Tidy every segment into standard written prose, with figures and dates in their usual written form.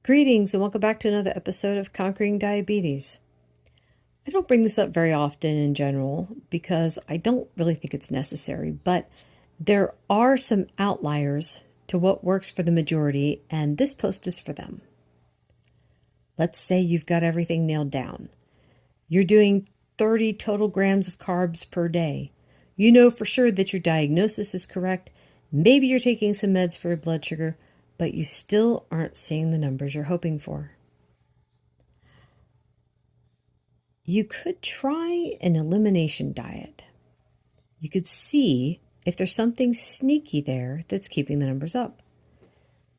Greetings and welcome back to another episode of Conquering Diabetes. I don't bring this up very often in general because I don't really think it's necessary, but there are some outliers to what works for the majority, and this post is for them. Let's say you've got everything nailed down. You're doing 30 total grams of carbs per day. You know for sure that your diagnosis is correct. Maybe you're taking some meds for your blood sugar, but you still aren't seeing the numbers you're hoping for. You could try an elimination diet. You could see if there's something sneaky there that's keeping the numbers up.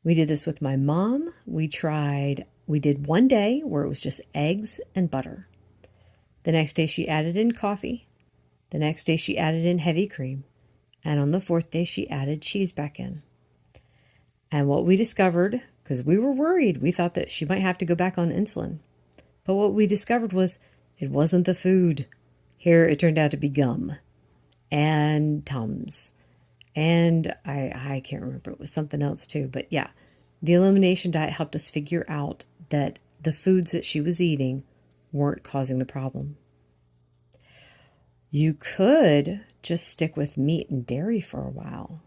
We did this with my mom. We did one day where it was just eggs and butter. The next day she added in coffee. The next day she added in heavy cream. And on the fourth day she added cheese back in. And what we discovered, because we were worried, we thought that she might have to go back on insulin. But what we discovered was it wasn't the food. Here it turned out to be gum and Tums. And I can't remember, it was something else too. But yeah, the elimination diet helped us figure out that the foods that she was eating weren't causing the problem. You could just stick with meat and dairy for a while.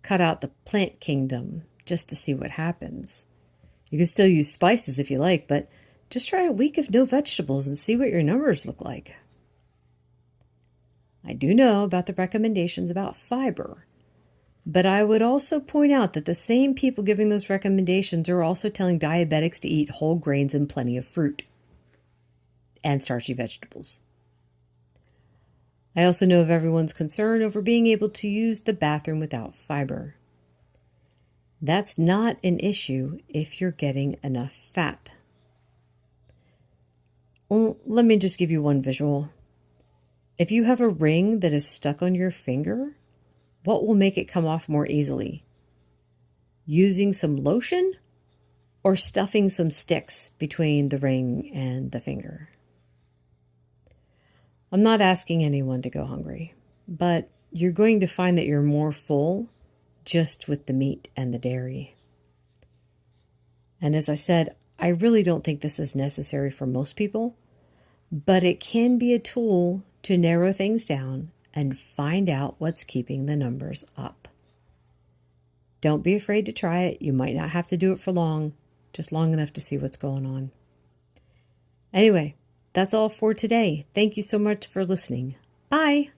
Cut out the plant kingdom just to see what happens. You can still use spices if you like, but just try a week of no vegetables and see what your numbers look like. I do know about the recommendations about fiber, but I would also point out that the same people giving those recommendations are also telling diabetics to eat whole grains and plenty of fruit and starchy vegetables. I also know of everyone's concern over being able to use the bathroom without fiber. That's not an issue if you're getting enough fat. Well, let me just give you one visual. If you have a ring that is stuck on your finger, what will make it come off more easily? Using some lotion or stuffing some sticks between the ring and the finger? I'm not asking anyone to go hungry, but you're going to find that you're more full just with the meat and the dairy. And as I said, I really don't think this is necessary for most people, but it can be a tool to narrow things down and find out what's keeping the numbers up. Don't be afraid to try it. You might not have to do it for long, just long enough to see what's going on. Anyway, that's all for today. Thank you so much for listening. Bye.